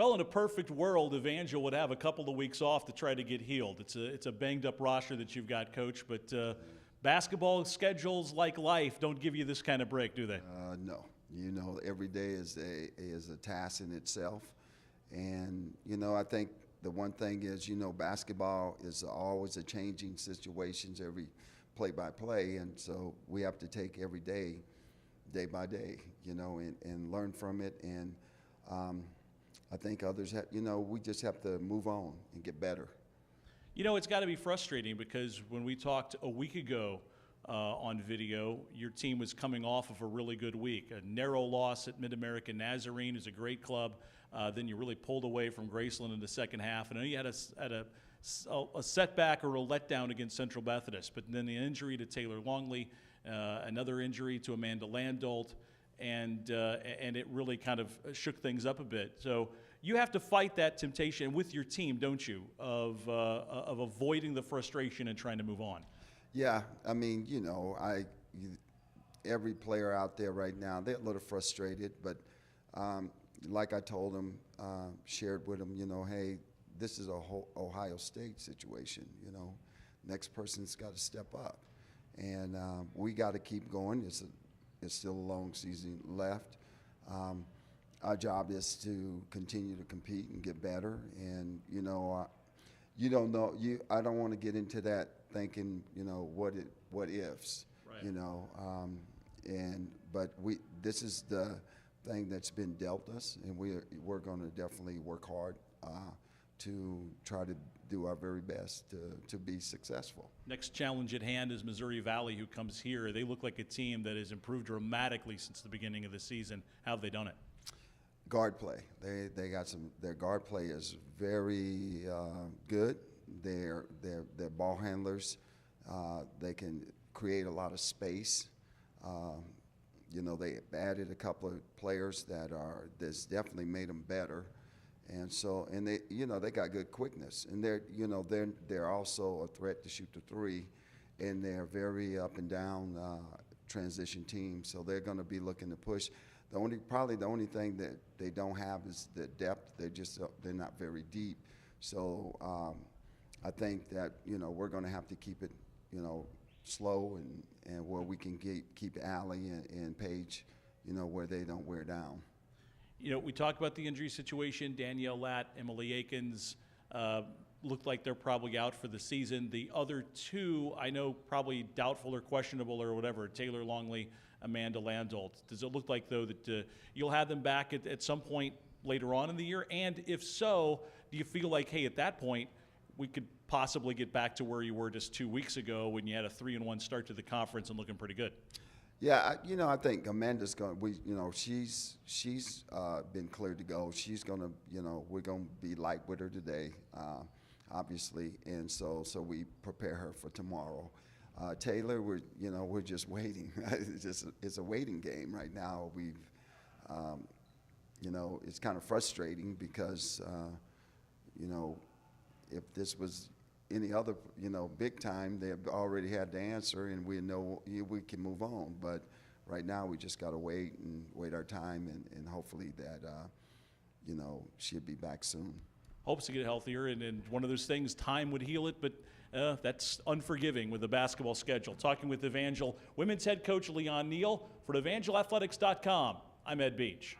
Well, in a perfect world, Evangel would have a couple of weeks off to try to get healed. It's a banged up roster that you've got, Coach, but basketball schedules, like life, don't give you this kind of break, do they? No. Every day is a task in itself. And, I think the one thing is, basketball is always a changing situations every play-by-play. And so we have to take every day by day, and learn from it. And I think others have, we just have to move on and get better. It's got to be frustrating because when we talked a week ago on video, your team was coming off of a really good week. A narrow loss at Mid-American Nazarene is a great club. Then you really pulled away from Graceland in the second half. I know you had a setback or a letdown against Central Methodist, but then the injury to Taylor Longley, another injury to Amanda Landolt, and it really kind of shook things up a bit. So you have to fight that temptation with your team, don't you, of avoiding the frustration and trying to move on. Yeah, I mean, every player out there right now, they're a little frustrated, but like I told them, shared with them, hey, this is a whole Ohio State situation, Next person's got to step up. And we got to keep going. It's still a long season left. Our job is to continue to compete and get better. And you don't know. I don't want to get into that thinking. What ifs. Right. But this is the thing that's been dealt us, and we're going to definitely work hard to try to do our very best to be successful. Next challenge at hand is Missouri Valley, who comes here. They look like a team that has improved dramatically since the beginning of the season. How have they done it? Guard play. They got their guard play is very good. They're ball handlers. They can create a lot of space. They added a couple of players that's definitely made them better. And so, they got good quickness, and they're also a threat to shoot the three, and they're very up and down transition team. So they're going to be looking to push. Probably the only thing that they don't have is the depth. They're not very deep. So I think that we're going to have to keep it slow and where we can keep Allie and Paige where they don't wear down. We talked about the injury situation. Danielle Latt, Emily Akins look like they're probably out for the season. The other two, I know, probably doubtful or questionable or whatever, Taylor Longley, Amanda Landolt. Does it look like, though, that you'll have them back at some point later on in the year? And if so, do you feel like, hey, at that point, we could possibly get back to where you were just 2 weeks ago when you had a 3-1 start to the conference and looking pretty good? Yeah, I think Amanda's going. She's been cleared to go. She's going to, we're going to be light with her today, obviously, and so we prepare her for tomorrow. Taylor, we're just waiting. It's a waiting game right now. It's kind of frustrating because, if this was any other, big time, they've already had the answer, and we know we can move on. But right now, we just got to wait our time, and hopefully that, she'll be back soon. Hopes to get healthier, and one of those things, time would heal it, but that's unforgiving with the basketball schedule. Talking with Evangel women's head coach Leon Neal for EvangelAthletics.com, I'm Ed Beach.